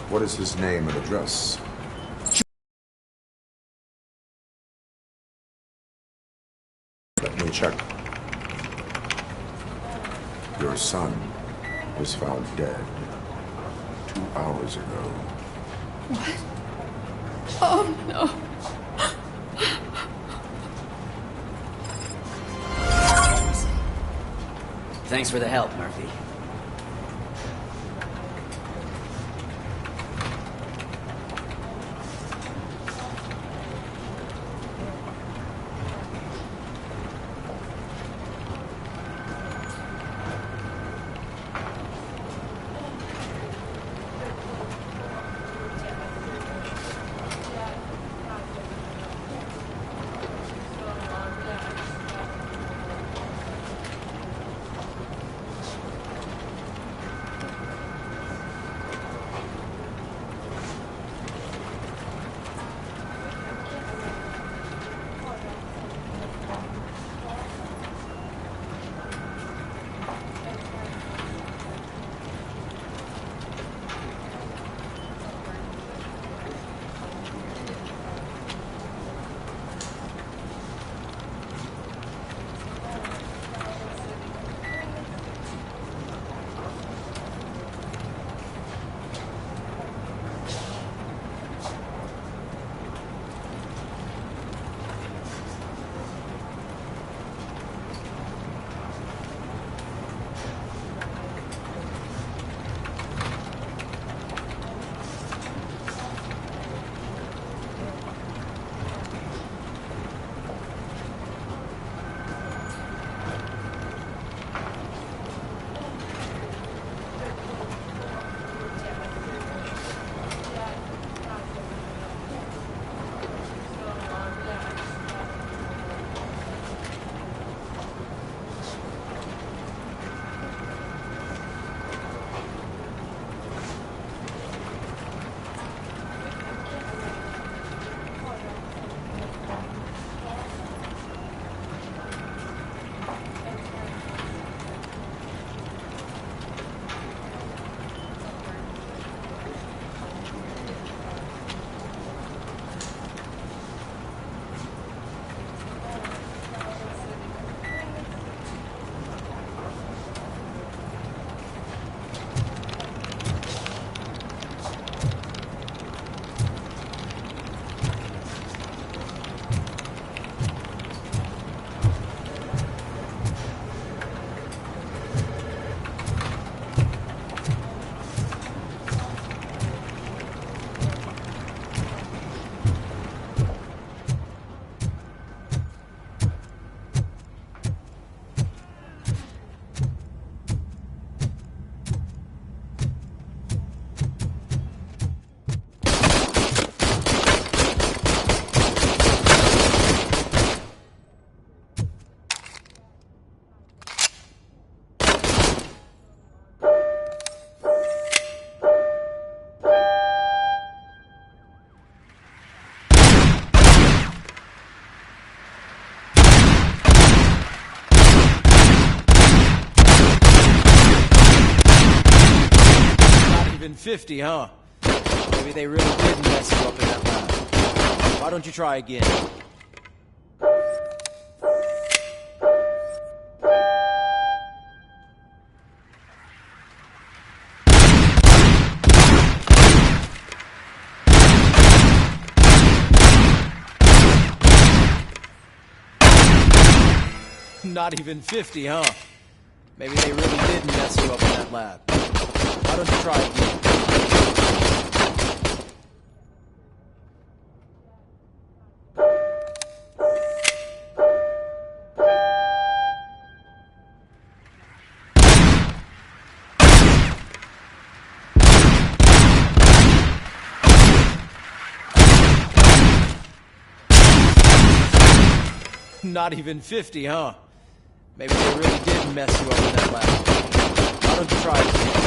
What is his name and address? Let me check. Your son was found dead 2 hours ago. What? Oh, no. Thanks for the help, Murphy. Even 50, huh? Maybe they really did mess you up in that lab. Why don't you try again? Not even 50, huh? Maybe they really did mess you up in that lab. Why don't you try again? Not even 50, huh? Maybe they really did mess you up in that lab. Why don't you try again?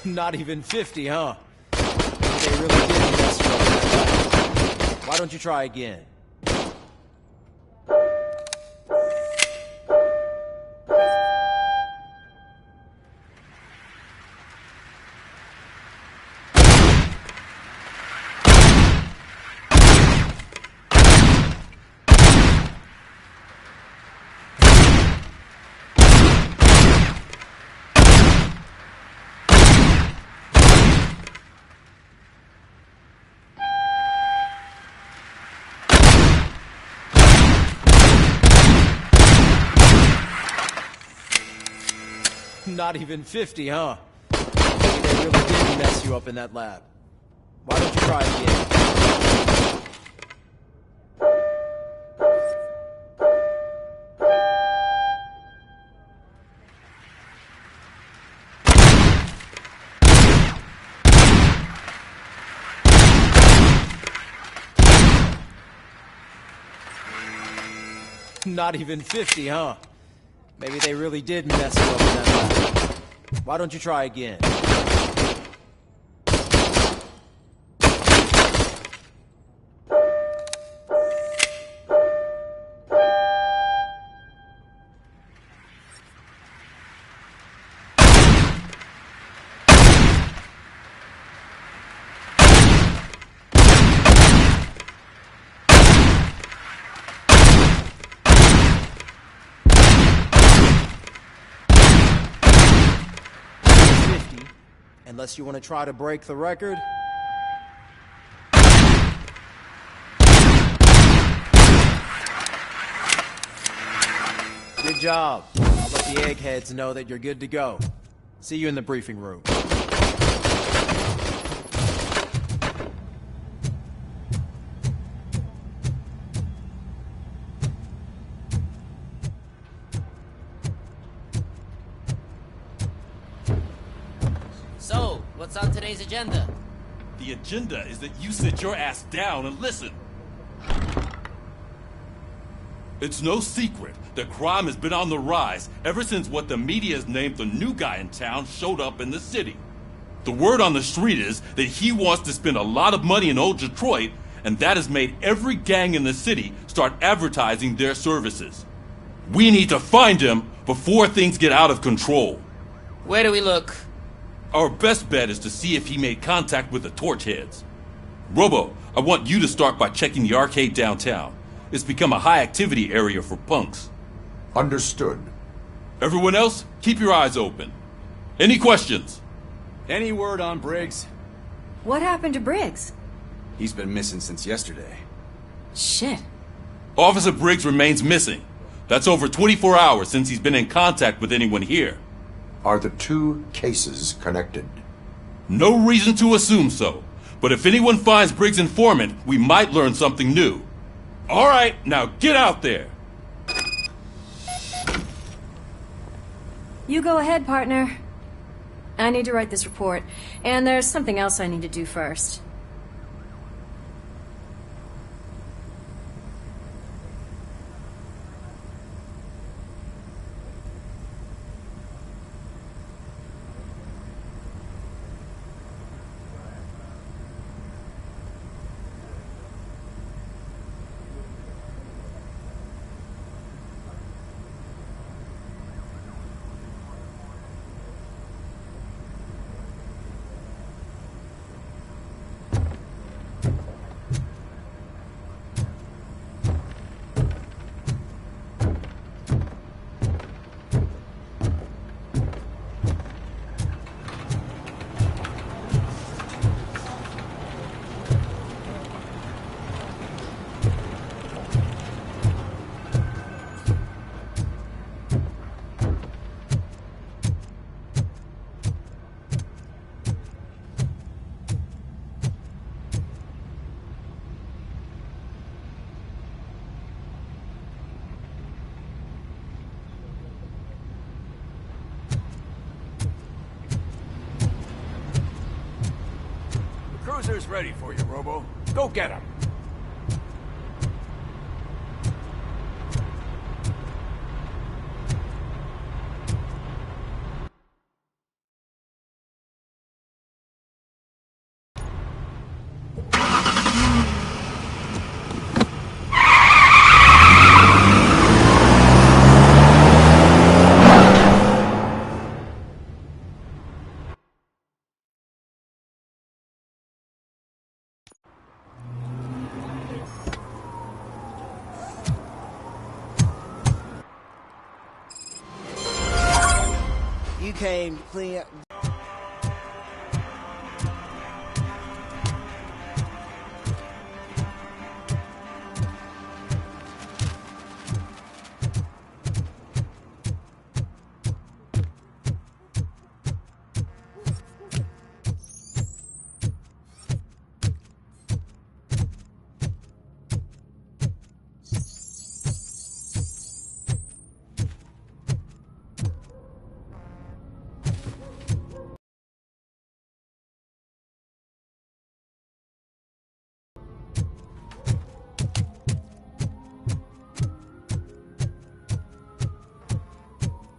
Not even 50, huh? They really did mess you up that bad. Why don't you try again? Not even 50, huh? Maybe they really did mess you up in that lab. Why don't you try again? Not even 50, huh? Maybe they really did mess you up in that lab. Why don't you try again? Unless you want to try to break the record. Good job. I'll let the eggheads know that you're good to go. See you in the briefing room. So, what's on today's agenda? The agenda is that you sit your ass down and listen. It's no secret that crime has been on the rise ever since what the media has named the new guy in town showed up in the city. The word on the street is that he wants to spend a lot of money in old Detroit, and that has made every gang in the city start advertising their services. We need to find him before things get out of control. Where do we look? Our best bet is to see if he made contact with the torch heads. Robo, I want you to start by checking the arcade downtown. It's become a high-activity area for punks. Understood. Everyone else, keep your eyes open. Any questions? Any word on Briggs? What happened to Briggs? He's been missing since yesterday. Shit. Officer Briggs remains missing. That's over 24 hours since he's been in contact with anyone here. Are the two cases connected? No reason to assume so. But if anyone finds Briggs' informant, we might learn something new. All right, now get out there. You go ahead, partner. I need to write this report, and there's something else I need to do first. Cruiser's ready for you, Robo. Go get him. came clean.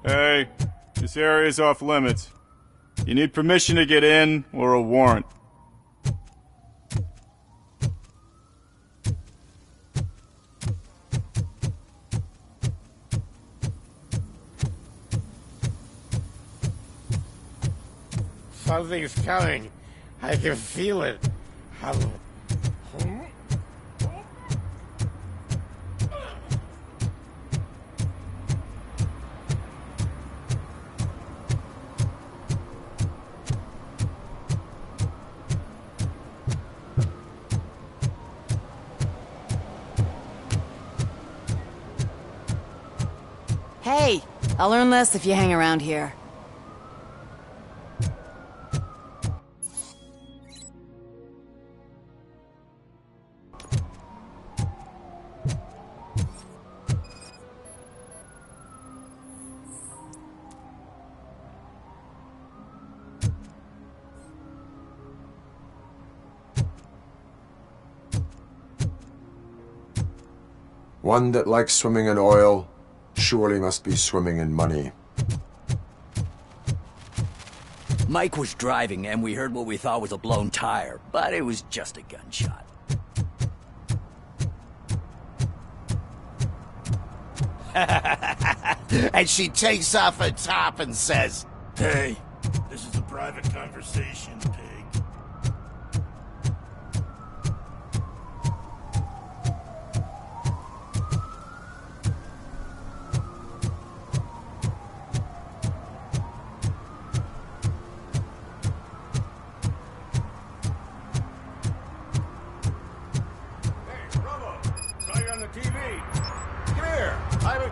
Hey, this area's off limits. You need permission to get in or a warrant. Something's coming. I can feel it. Hey, I'll learn less if you hang around here. One that likes swimming in oil surely must be swimming in money. Mike was driving and we heard what we thought was a blown tire, but it was just a gunshot. And she takes off her top and says, "Hey, this is a private conversation, pig."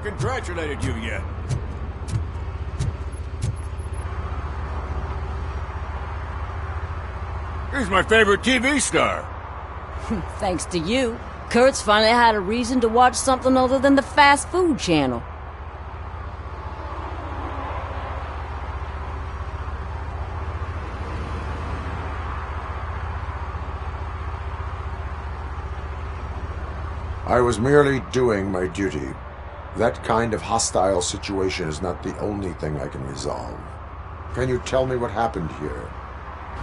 Congratulated you yet. He's my favorite TV star. Thanks to you, Kurt's finally had a reason to watch something other than the fast food channel. I was merely doing my duty. That kind of hostile situation is not the only thing I can resolve. Can you tell me what happened here?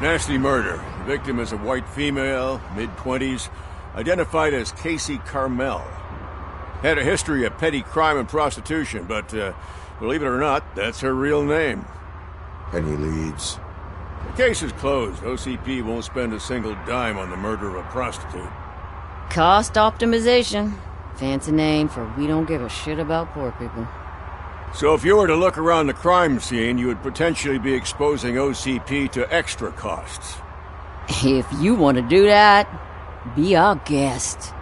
Nasty murder. The victim is a white female, mid-20s, identified as Casey Carmel. Had a history of petty crime and prostitution, but believe it or not, that's her real name. Any leads? The case is closed. OCP won't spend a single dime on the murder of a prostitute. Cost optimization. Fancy name for we don't give a shit about poor people. So if you were to look around the crime scene, you would potentially be exposing OCP to extra costs. If you want to do that, be our guest.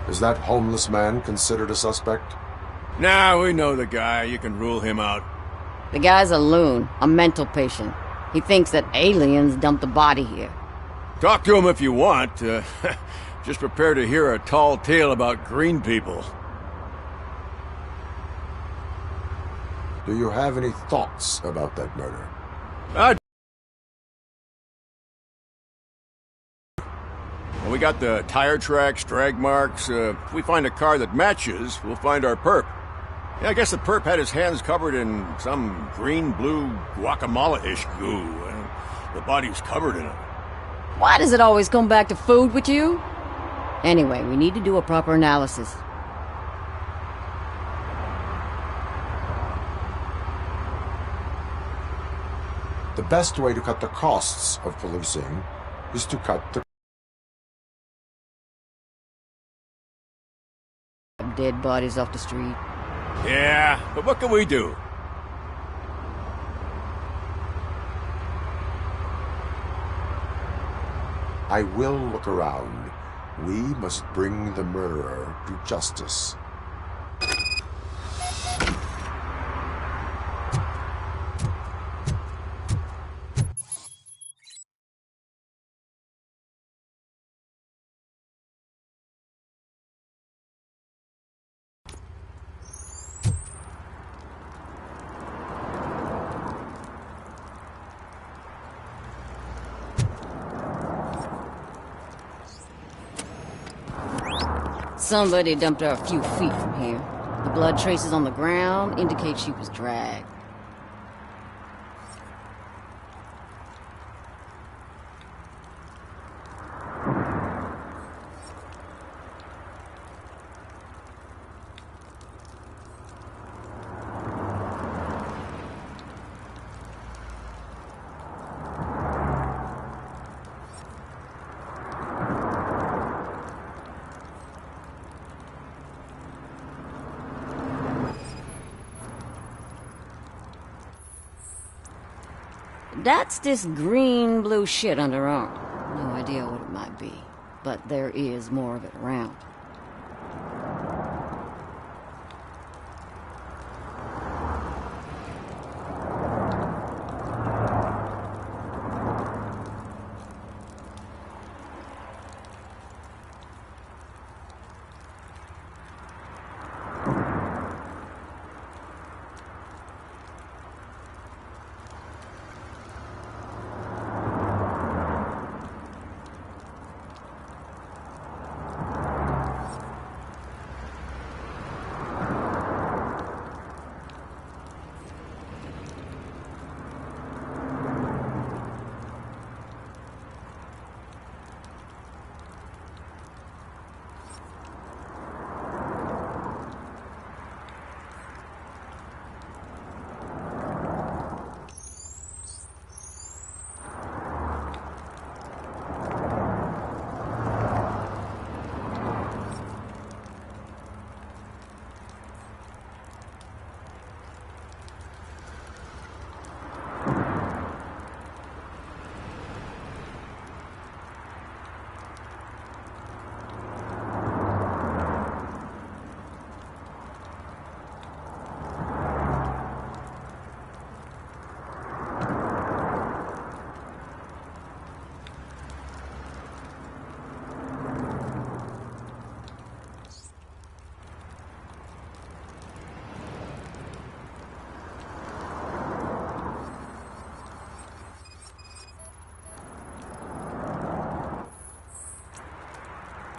Is that homeless man considered a suspect? Nah, we know the guy. You can rule him out. The guy's a loon, a mental patient. He thinks that aliens dumped the body here. Talk to him if you want. Just prepare to hear a tall tale about green people. Do you have any thoughts about that murder? We got the tire tracks, drag marks. If we find a car that matches, we'll find our perp. Yeah, I guess the perp had his hands covered in some green-blue guacamole-ish goo. The body was covered in it. Why does it always come back to food with you? Anyway, we need to do a proper analysis. The best way to cut the costs of policing is to cut the Dead bodies off the street. Yeah, but what can we do? I will look around. We must bring the murderer to justice. Somebody dumped her a few feet from here. The blood traces on the ground indicate she was dragged. That's this green-blue shit under her arm. No idea what it might be, but there is more of it around.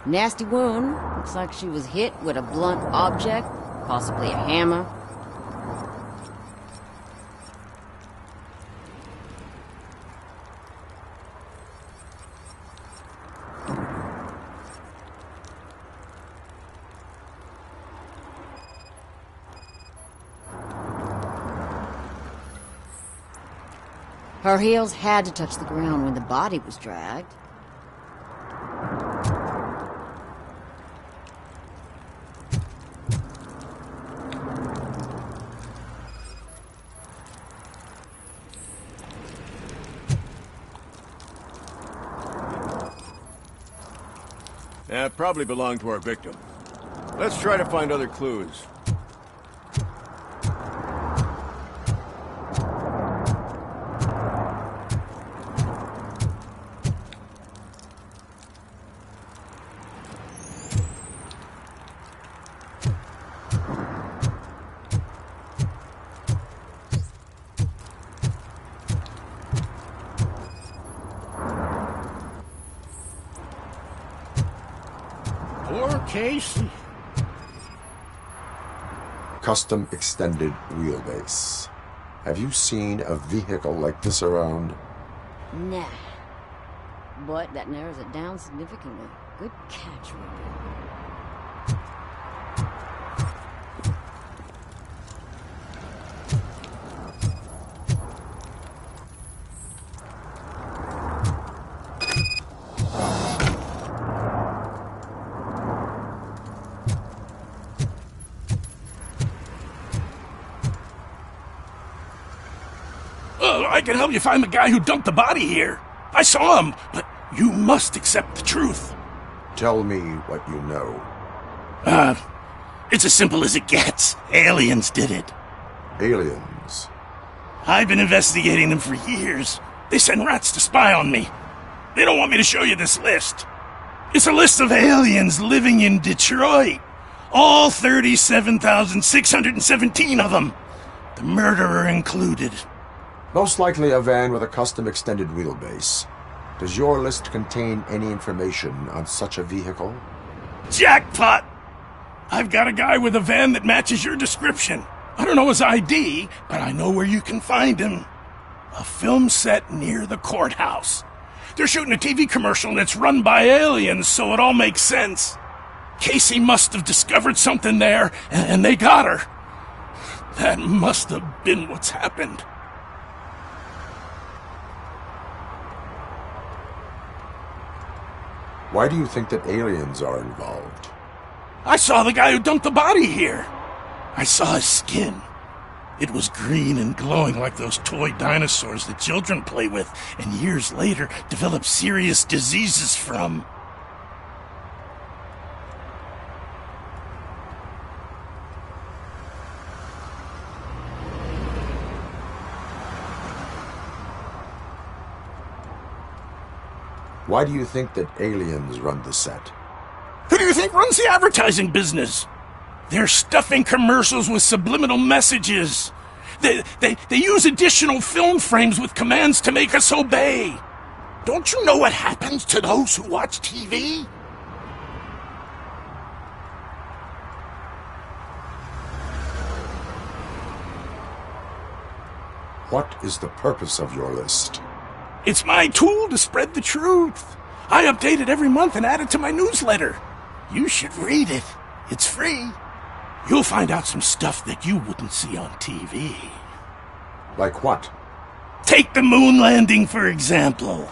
Nasty wound. Looks like she was hit with a blunt object, possibly a hammer. Her heels had to touch the ground when the body was dragged. Yeah, probably belonged to our victim. Let's try to find other clues. Poor Casey. Custom extended wheelbase. Have you seen a vehicle like this around? Nah. But that narrows it down significantly. Good catch, Ruby. can help you find the guy who dumped the body here. I saw him, but you must accept the truth. Tell me what you know. It's as simple as it gets. Aliens did it. Aliens? I've been investigating them for years. They send rats to spy on me. They don't want me to show you this list. It's a list of aliens living in Detroit. All 37,617 of them. The murderer included. Most likely a van with a custom extended wheelbase. Does your list contain any information on such a vehicle? Jackpot! I've got a guy with a van that matches your description. I don't know his ID, but I know where you can find him. A film set near the courthouse. They're shooting a TV commercial and it's run by aliens, so it all makes sense. Casey must have discovered something there, and they got her. That must have been what's happened. Why do you think that aliens are involved? I saw the guy who dumped the body here. I saw his skin. It was green and glowing like those toy dinosaurs that children play with, and years later develop serious diseases from. Why do you think that aliens run the set? Who do you think runs the advertising business? They're stuffing commercials with subliminal messages. They use additional film frames with commands to make us obey. Don't you know what happens to those who watch TV? What is the purpose of your list? It's my tool to spread the truth. I update it every month and add it to my newsletter. You should read it. It's free. You'll find out some stuff that you wouldn't see on TV. Like what? Take the moon landing, for example.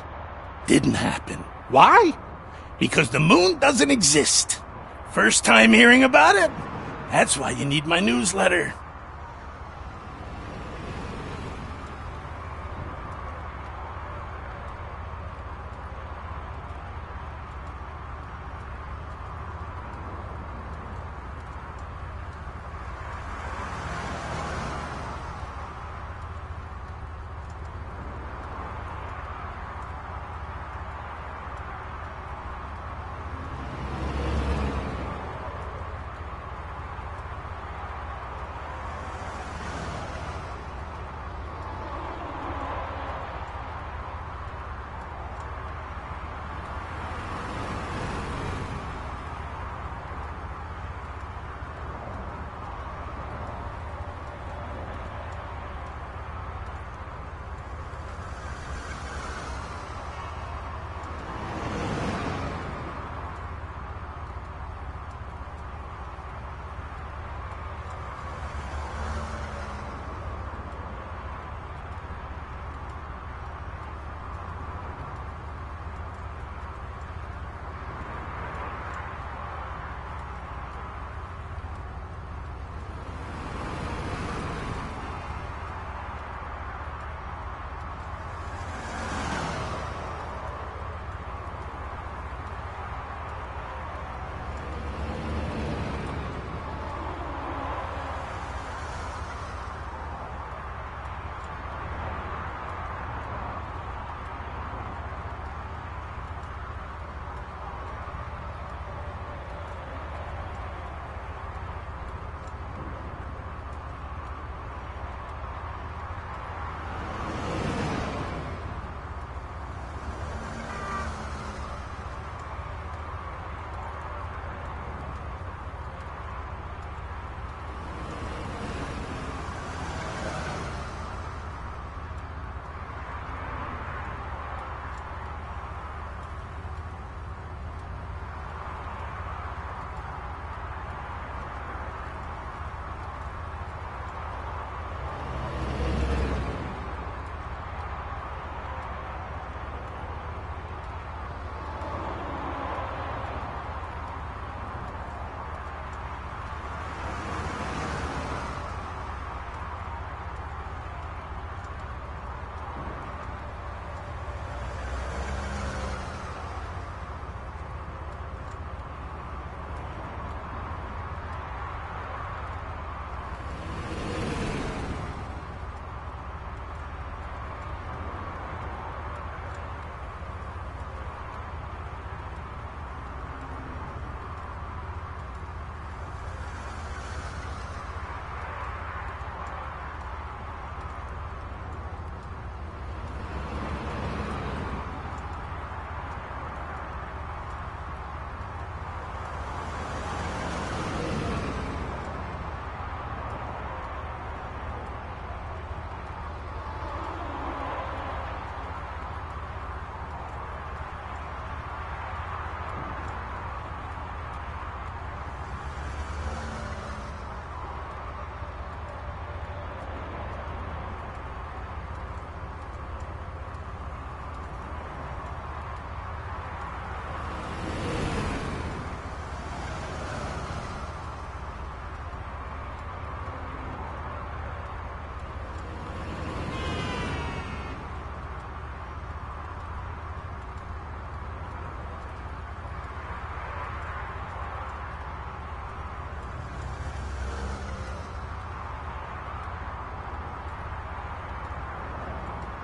Didn't happen. Why? Because the moon doesn't exist. First time hearing about it? That's why you need my newsletter.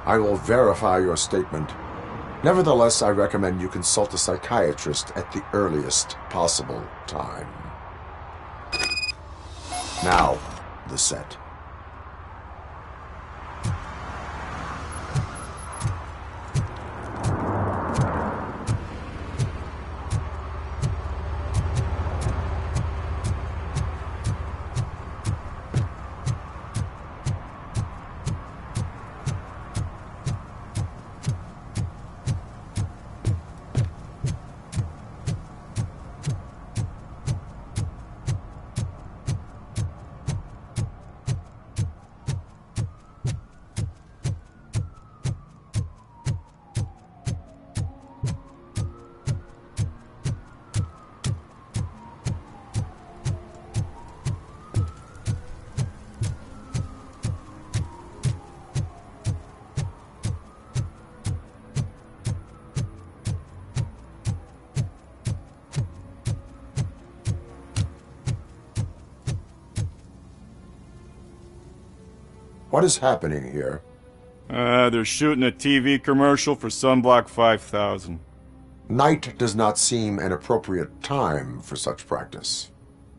I will verify your statement. Nevertheless, I recommend you consult a psychiatrist at the earliest possible time. Now, the set. What is happening here? They're shooting a TV commercial for Sunblock 5000. Night does not seem an appropriate time for such practice.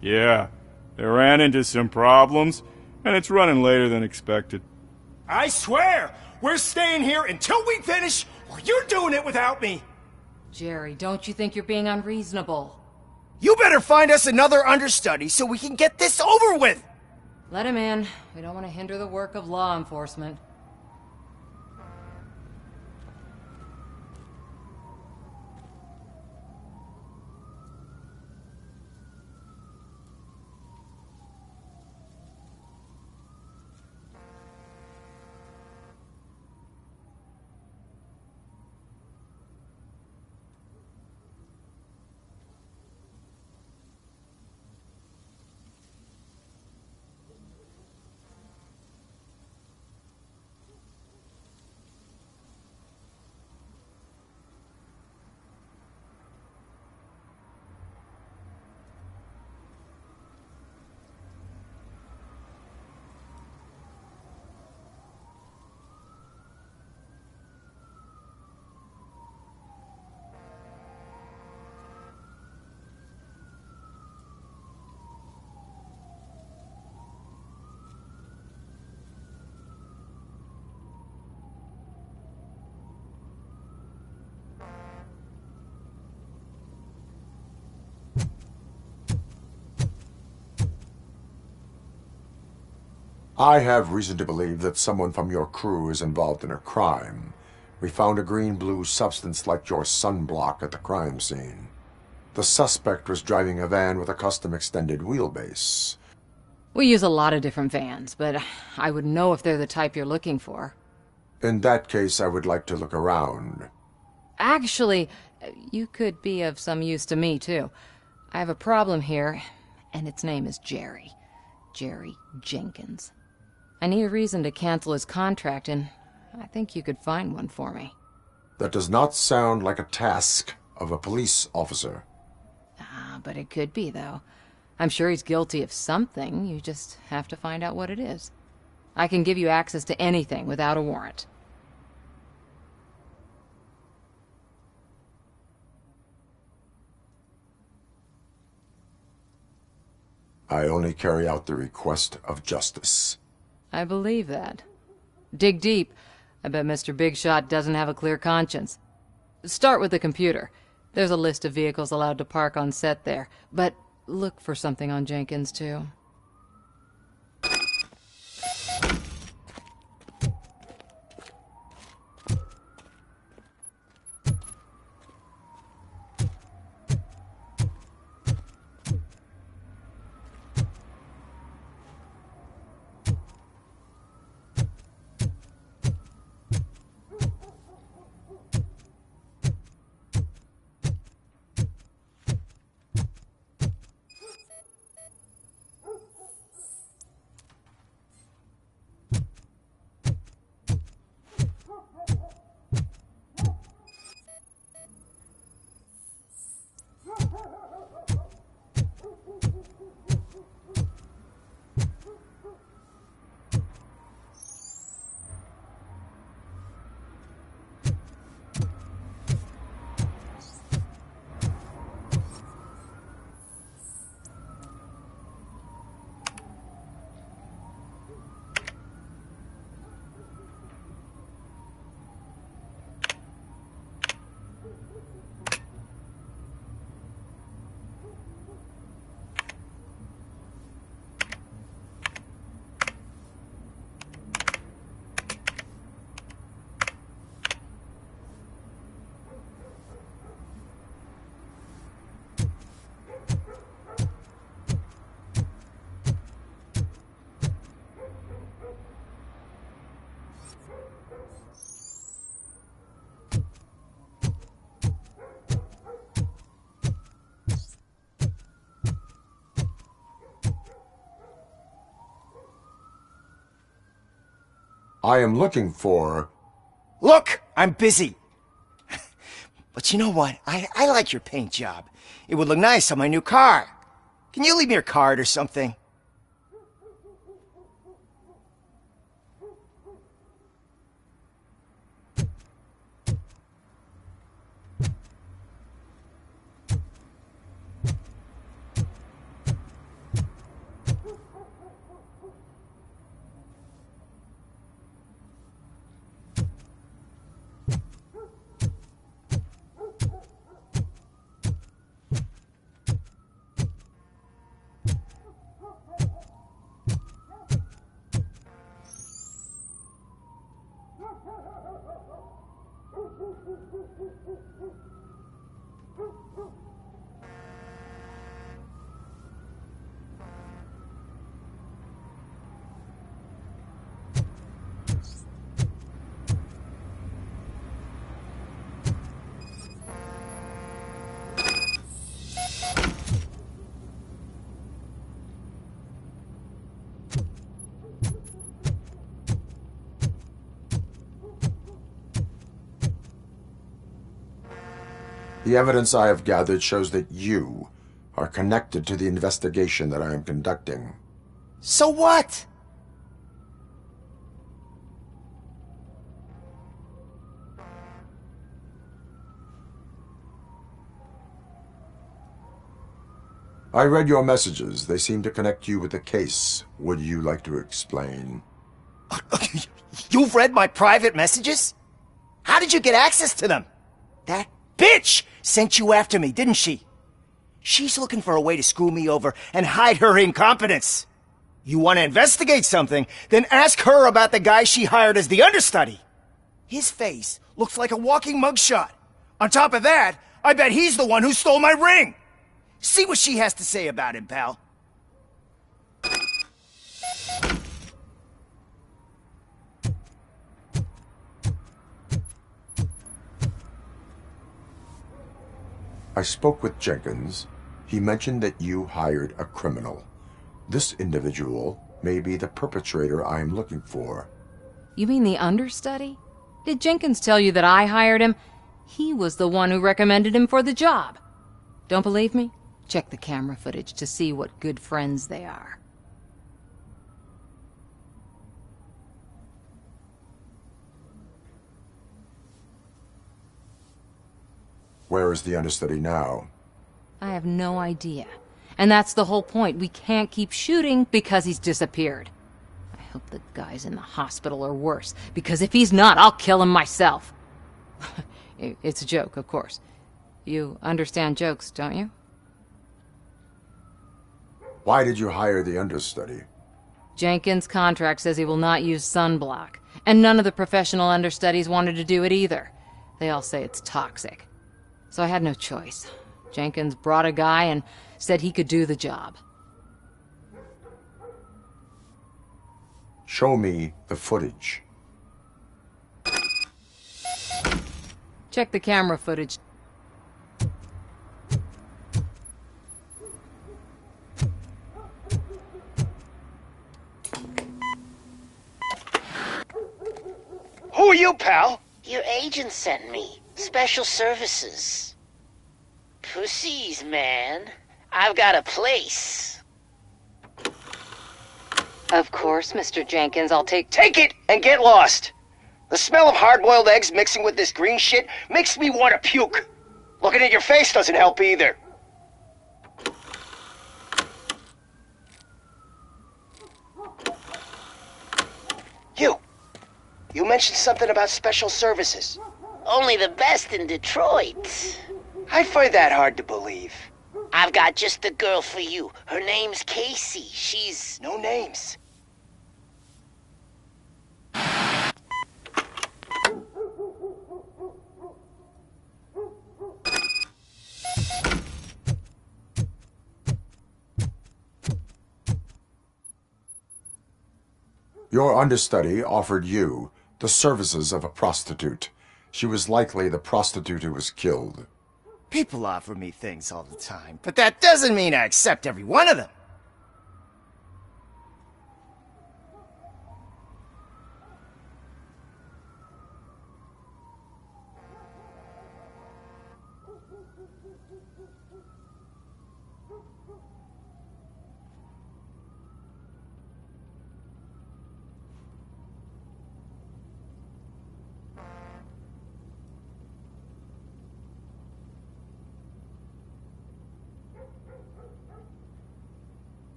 Yeah, they ran into some problems, and it's running later than expected. I swear, we're staying here until we finish, or you're doing it without me! Jerry, don't you think you're being unreasonable? You better find us another understudy so we can get this over with! Let him in. We don't want to hinder the work of law enforcement. I have reason to believe that someone from your crew is involved in a crime. We found a green-blue substance like your sunblock at the crime scene. The suspect was driving a van with a custom extended wheelbase. We use a lot of different vans, but I would know if they're the type you're looking for. In that case, I would like to look around. Actually, you could be of some use to me, too. I have a problem here, and its name is Jerry. Jerry Jenkins. I need a reason to cancel his contract, and I think you could find one for me. That does not sound like a task of a police officer. But it could be, though. I'm sure he's guilty of something. You just have to find out what it is. I can give you access to anything without a warrant. I only carry out the request of justice. I believe that. Dig deep. I bet Mr. Big Shot doesn't have a clear conscience. Start with the computer. There's a list of vehicles allowed to park on set there, but look for something on Jenkins, too. I am looking for... Look, I'm busy. But you know what? I like your paint job. It would look nice on my new car. Can you leave me your card or something? The evidence I have gathered shows that you are connected to the investigation that I am conducting. So what? I read your messages. They seem to connect you with the case. Would you like to explain? You've read my private messages? How did you get access to them? That bitch sent you after me, didn't she? She's looking for a way to screw me over and hide her incompetence. You want to investigate something, then ask her about the guy she hired as the understudy. His face looks like a walking mugshot. On top of that, I bet he's the one who stole my ring. See what she has to say about him, pal. I spoke with Jenkins. He mentioned that you hired a criminal. This individual may be the perpetrator I am looking for. You mean the understudy? Did Jenkins tell you that I hired him? He was the one who recommended him for the job. Don't believe me? Check the camera footage to see what good friends they are. Where is the understudy now? I have no idea. And that's the whole point. We can't keep shooting because he's disappeared. I hope the guy's in the hospital or worse, because if he's not, I'll kill him myself. It's a joke, of course. You understand jokes, don't you? Why did you hire the understudy? Jenkins' contract says he will not use sunblock, and none of the professional understudies wanted to do it either. They all say it's toxic. So I had no choice. Jenkins brought a guy and said he could do the job. Show me the footage. Check the camera footage. Who are you, pal? Your agent sent me. Special services. Pussies, man. I've got a place. Of course, Mr. Jenkins, I'll take it and get lost. The smell of hard-boiled eggs mixing with this green shit makes me want to puke. Looking at your face doesn't help either. You mentioned something about special services. Only the best in Detroit. I find that hard to believe. I've got just the girl for you. Her name's Casey. She's... No names. Your understudy offered you the services of a prostitute. She was likely the prostitute who was killed. People offer me things all the time, but that doesn't mean I accept every one of them.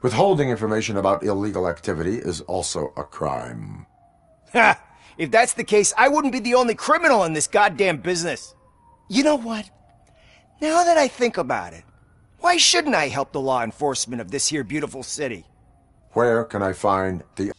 Withholding information about illegal activity is also a crime. Ha! If that's the case, I wouldn't be the only criminal in this goddamn business. You know what? Now that I think about it, why shouldn't I help the law enforcement of this here beautiful city? Where can I find the...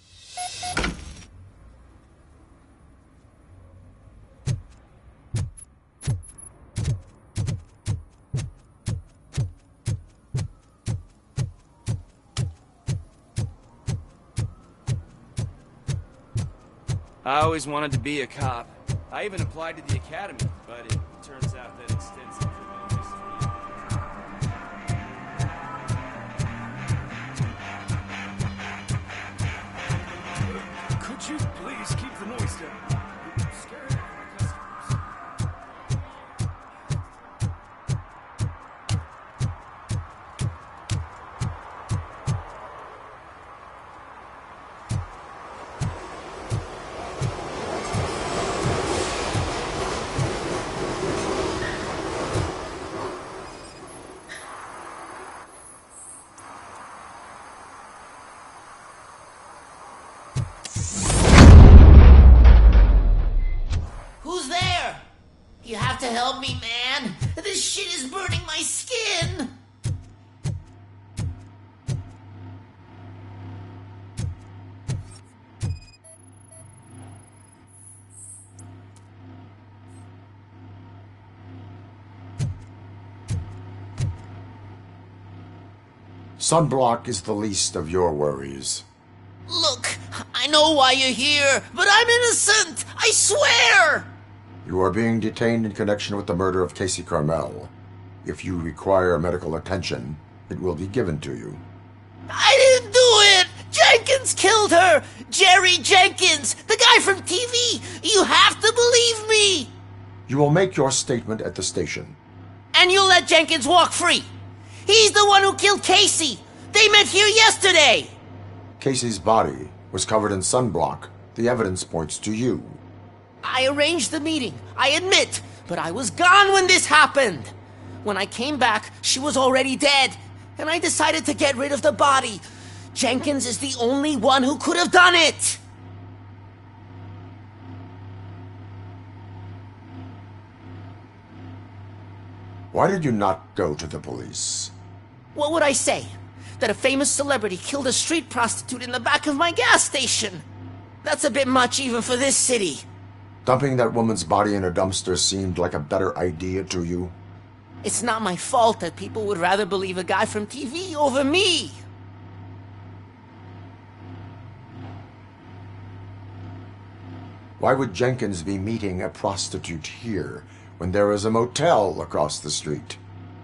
I always wanted to be a cop. I even applied to the academy, but it turns out that extensive criminal history. Could you please keep the noise down? You're scaring my customers. Who's there? You have to help me, man. This shit is burning my skin. Sunblock is the least of your worries. Look, I know why you're here, but I'm innocent. I swear. You are being detained in connection with the murder of Casey Carmel. If you require medical attention, it will be given to you. I didn't do it! Jenkins killed her! Jerry Jenkins! The guy from TV! You have to believe me! You will make your statement at the station. And you'll let Jenkins walk free! He's the one who killed Casey! They met here yesterday! Casey's body was covered in sunblock. The evidence points to you. I arranged the meeting, I admit, but I was gone when this happened. When I came back, she was already dead, and I decided to get rid of the body. Jenkins is the only one who could have done it. Why did you not go to the police? What would I say? That a famous celebrity killed a street prostitute in the back of my gas station? That's a bit much even for this city. Dumping that woman's body in a dumpster seemed like a better idea to you? It's not my fault that people would rather believe a guy from TV over me. Why would Jenkins be meeting a prostitute here when there is a motel across the street?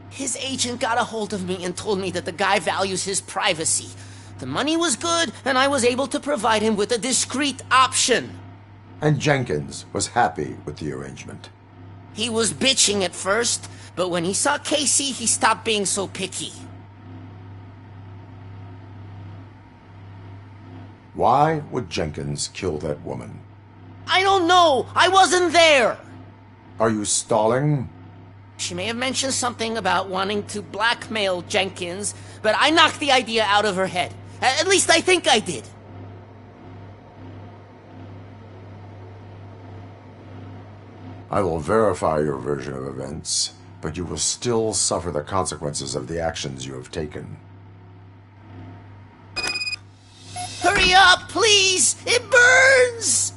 His agent got a hold of me and told me that the guy values his privacy. The money was good, and I was able to provide him with a discreet option. And Jenkins was happy with the arrangement. He was bitching at first, but when he saw Casey, he stopped being so picky. Why would Jenkins kill that woman? I don't know! I wasn't there! Are you stalling? She may have mentioned something about wanting to blackmail Jenkins, but I knocked the idea out of her head. At least I think I did. I will verify your version of events, but you will still suffer the consequences of the actions you have taken. Hurry up, please! It burns!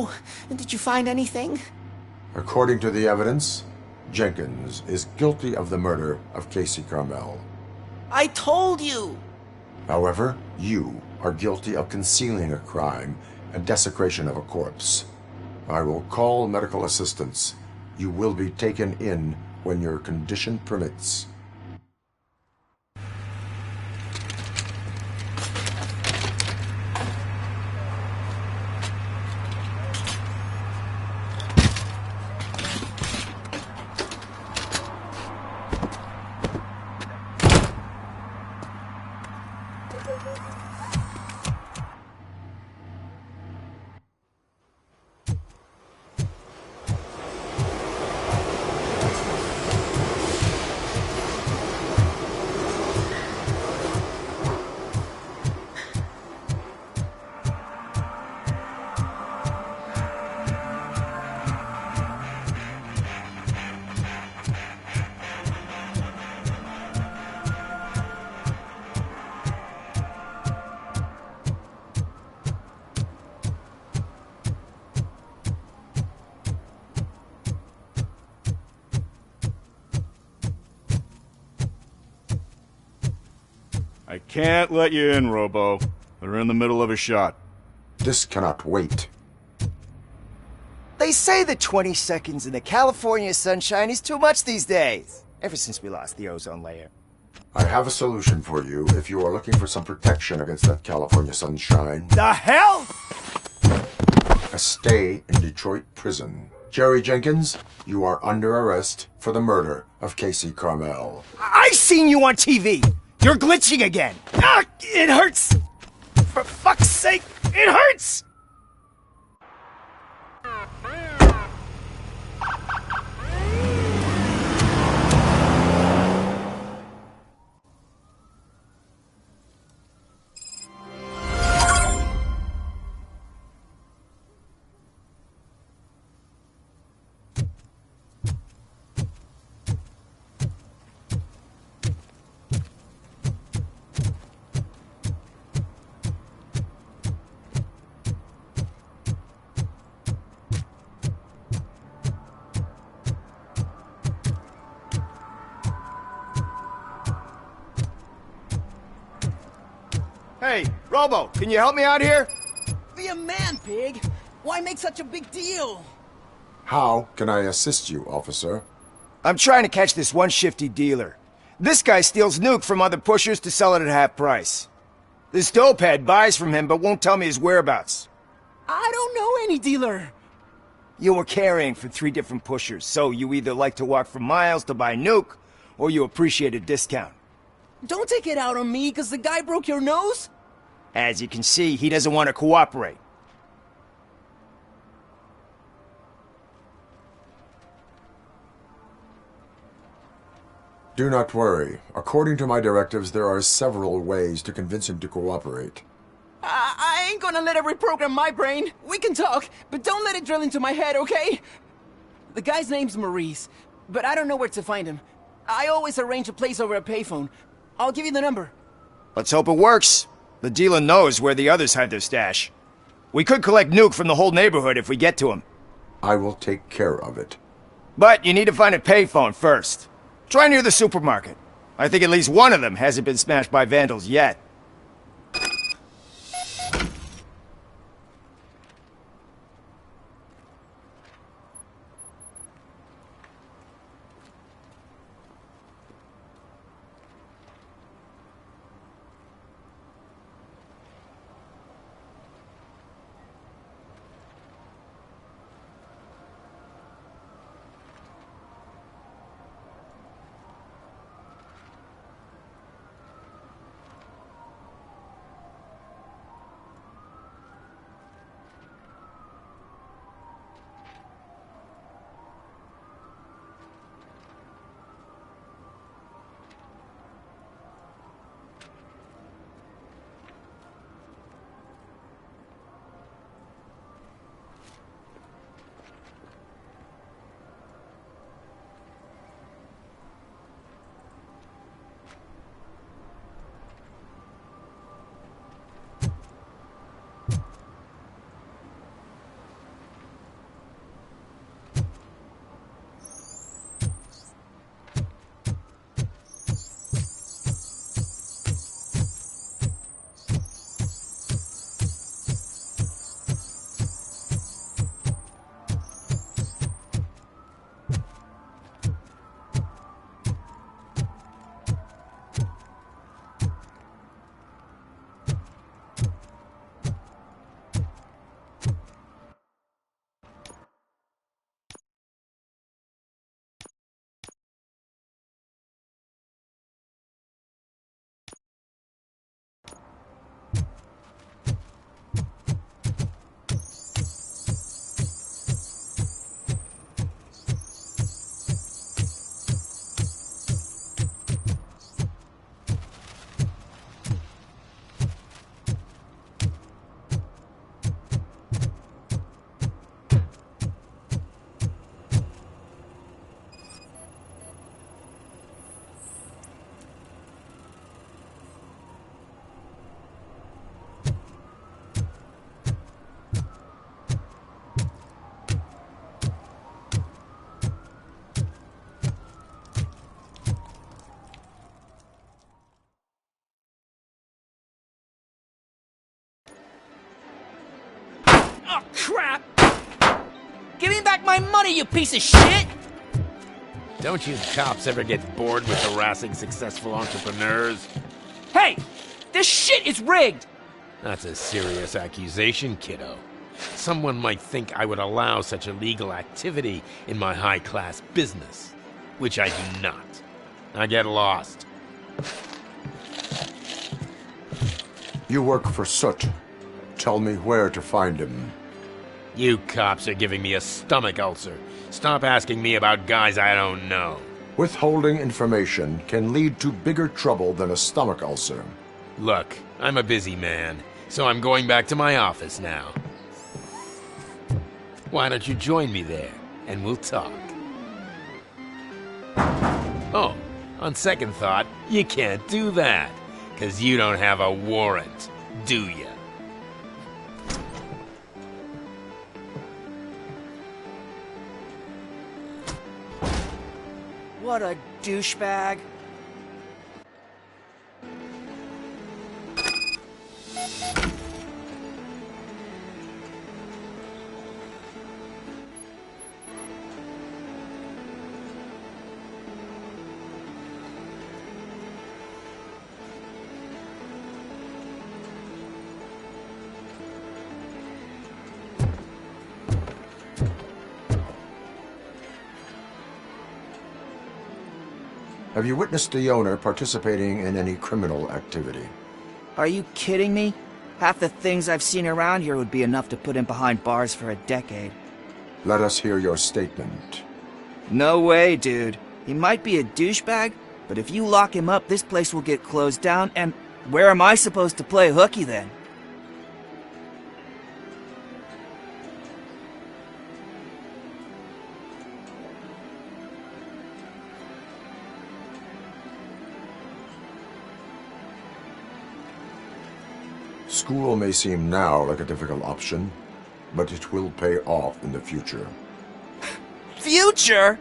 So, did you find anything? According to the evidence, Jenkins is guilty of the murder of Casey Carmel. I told you! However, you are guilty of concealing a crime and desecration of a corpse. I will call medical assistance. You will be taken in when your condition permits. I can't let you in, Robo. They're in the middle of a shot. This cannot wait. They say the 20 seconds in the California sunshine is too much these days. Ever since we lost the ozone layer. I have a solution for you if you are looking for some protection against that California sunshine. The hell? A stay in Detroit prison. Jerry Jenkins, you are under arrest for the murder of Casey Carmel. I seen you on TV. You're glitching again. Ah, it hurts. For fuck's sake, it hurts. Hey, Robo, can you help me out here? Be a man, pig. Why make such a big deal? How can I assist you, officer? I'm trying to catch this one shifty dealer. This guy steals nuke from other pushers to sell it at half price. This dopehead buys from him but won't tell me his whereabouts. I don't know any dealer. You were carrying for 3 different pushers, so you either like to walk for miles to buy nuke, or you appreciate a discount. Don't take it out on me, because the guy broke your nose? As you can see, he doesn't want to cooperate. Do not worry. According to my directives, there are several ways to convince him to cooperate. I ain't gonna let it reprogram my brain. We can talk, but don't let it drill into my head, okay? The guy's name's Maurice, but I don't know where to find him. I always arrange a place over a payphone. I'll give you the number. Let's hope it works. The dealer knows where the others hide their stash. We could collect nuke from the whole neighborhood if we get to him. I will take care of it. But you need to find a payphone first. Try near the supermarket. I think at least one of them hasn't been smashed by vandals yet. money, you piece of shit! Don't you cops ever get bored with harassing successful entrepreneurs? Hey! This shit is rigged! That's a serious accusation, kiddo. Someone might think I would allow such illegal activity in my high-class business, which I do not. Now get lost. You work for Soot. Tell me where to find him. You cops are giving me a stomach ulcer. Stop asking me about guys I don't know. Withholding information can lead to bigger trouble than a stomach ulcer. Look, I'm a busy man, so I'm going back to my office now. Why don't you join me there, and we'll talk. Oh, on second thought, you can't do that, 'cause you don't have a warrant, do ya? What a douchebag. Have you witnessed the owner participating in any criminal activity? Are you kidding me? Half the things I've seen around here would be enough to put him behind bars for a decade. Let us hear your statement. No way, dude. He might be a douchebag, but if you lock him up, this place will get closed down, and where am I supposed to play hooky then? School may seem now like a difficult option, but it will pay off in the future. Future?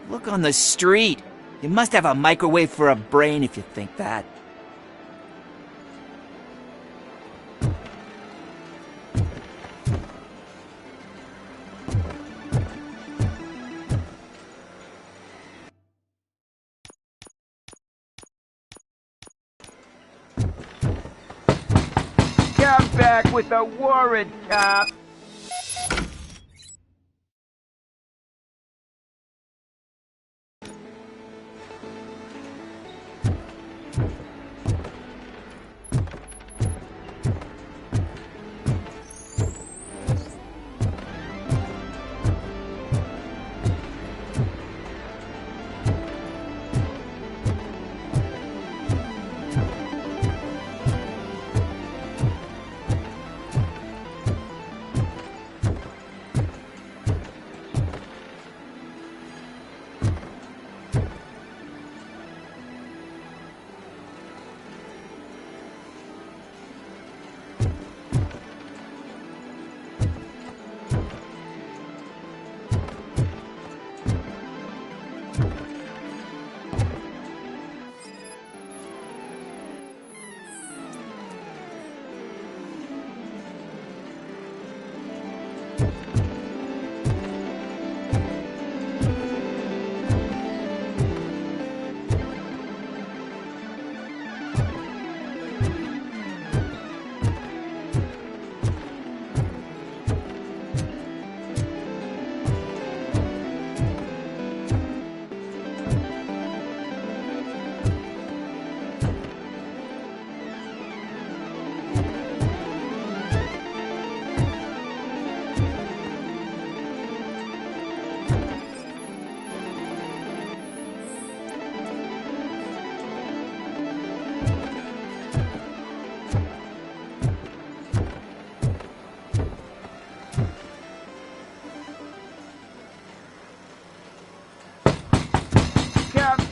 Look on the street. You must have a microwave for a brain if you think that. Come back with a warrant, cop!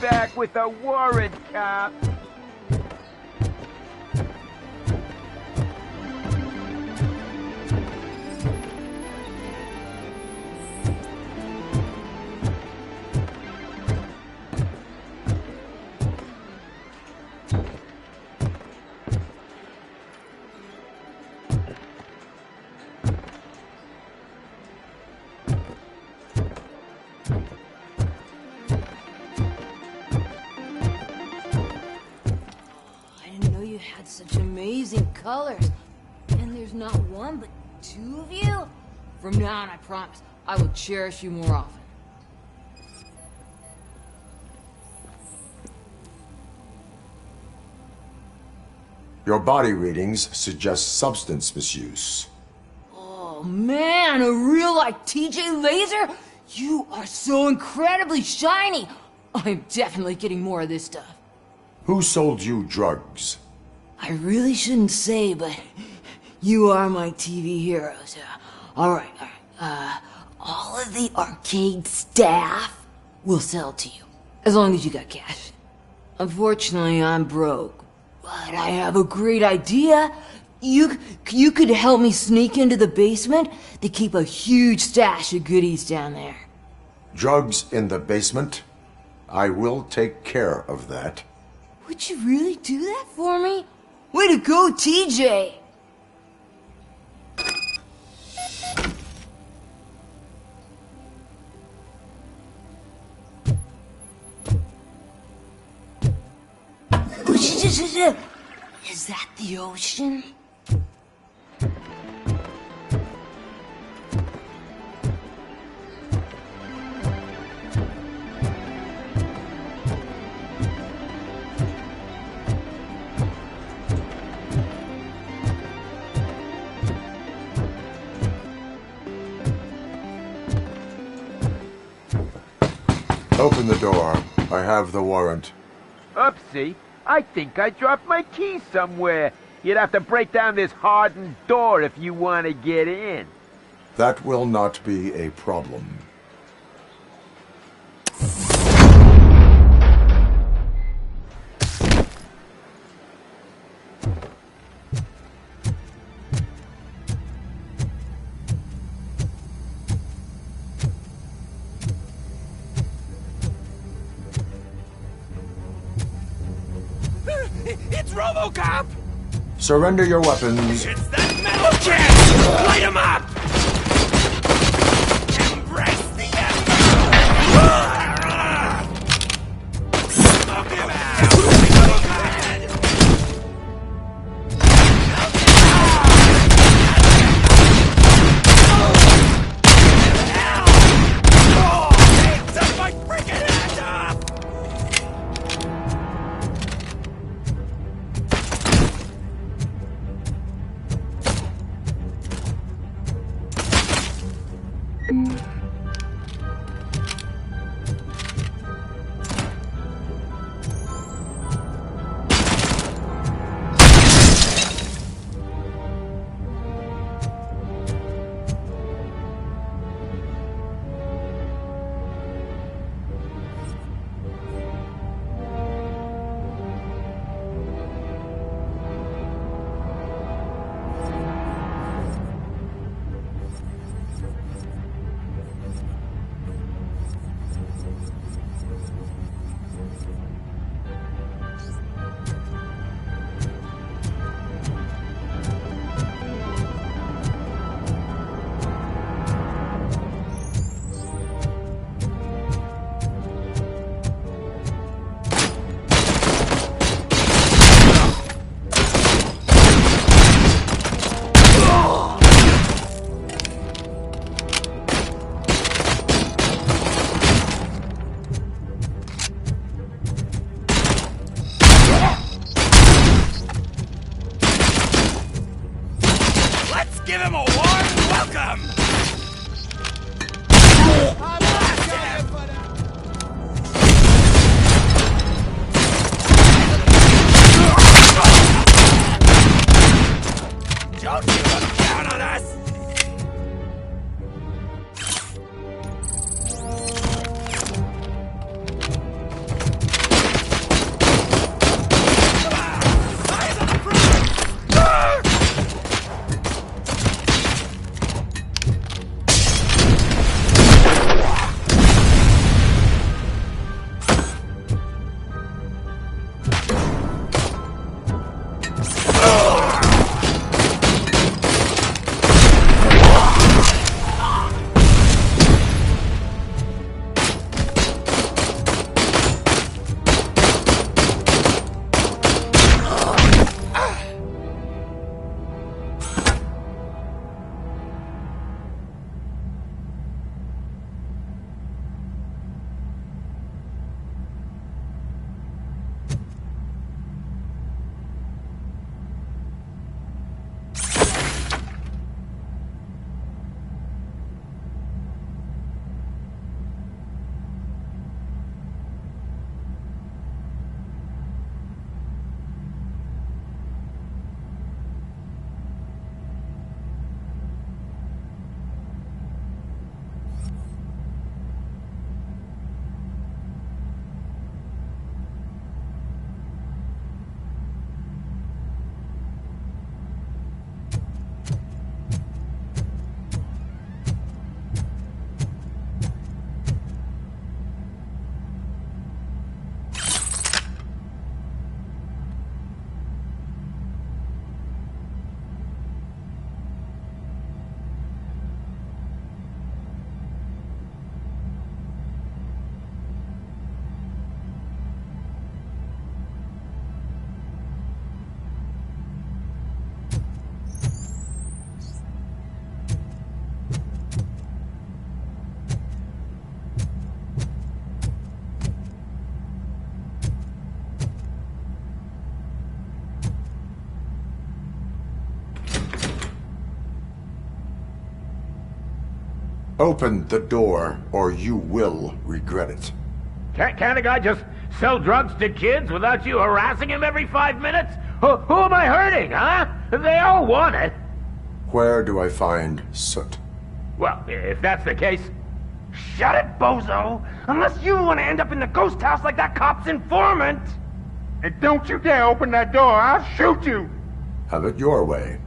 Back with a warrant, cop! amazing colors. And there's not one, but two of you? From now on, I promise, I will cherish you more often. Your body readings suggest substance misuse. Oh man, a real like TJ Laser? You are so incredibly shiny! I'm definitely getting more of this stuff. Who sold you drugs? I really shouldn't say, but you are my TV heroes. Alright. All of the arcade staff will sell to you, as long as you got cash. Unfortunately, I'm broke, but I have a great idea. You could help me sneak into the basement. They keep a huge stash of goodies down there. Drugs in the basement? I will take care of that. Would you really do that for me? Way to go, TJ! Is that the ocean? Open the door. I have the warrant. Oopsie. I think I dropped my keys somewhere. You'd have to break down this hardened door if you want to get in. That will not be a problem. It's RoboCop! Surrender your weapons. It's that metal can! Light him up! Embrace the ember! Smoke him out! Take my freaking hand off! Open the door, or you will regret it. Can't a guy just sell drugs to kids without you harassing him every 5 minutes? Who am I hurting, huh? They all want it. Where do I find soot? Well, if that's the case, shut it, bozo! Unless you want to end up in the ghost house like that cop's informant! And don't you dare open that door, I'll shoot you! Have it your way.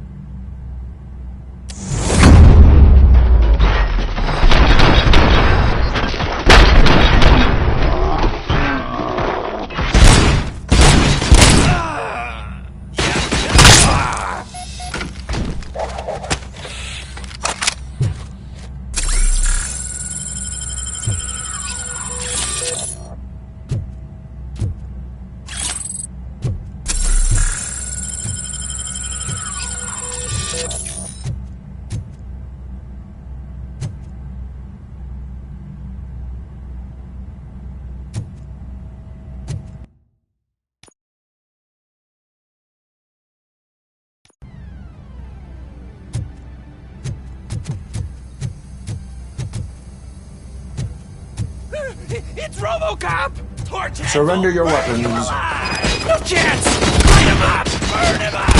It's RoboCop! Torch handle! Surrender your weapons. No chance! Light him up! Burn him up!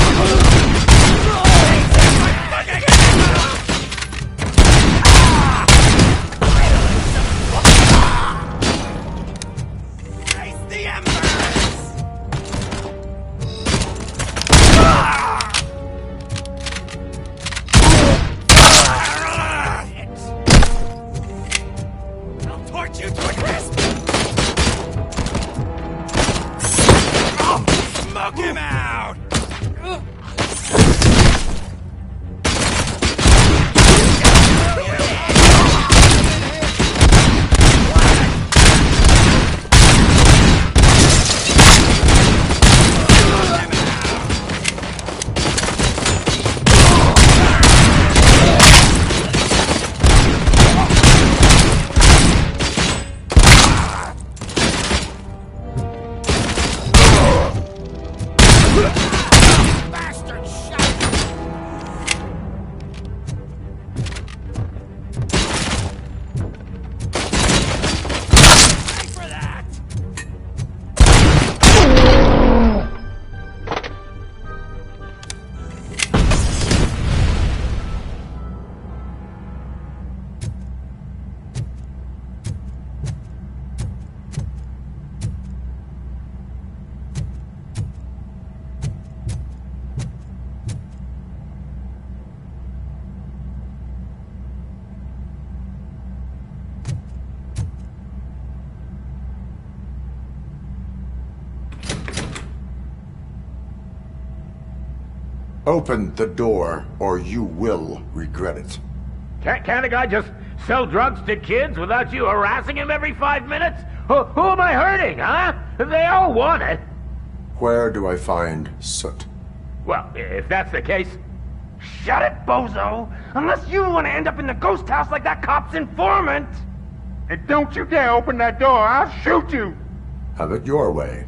Raise the embers! I'll torch you to a crisp! Smoke him out! Bastard shot! Pay for that! Open the door, or you will regret it. Can't a guy just sell drugs to kids without you harassing him every 5 minutes? Who am I hurting, huh? They all want it. Where do I find soot? Well, if that's the case, shut it, bozo! Unless you want to end up in the ghost house like that cop's informant! And don't you dare open that door, I'll shoot you! Have it your way.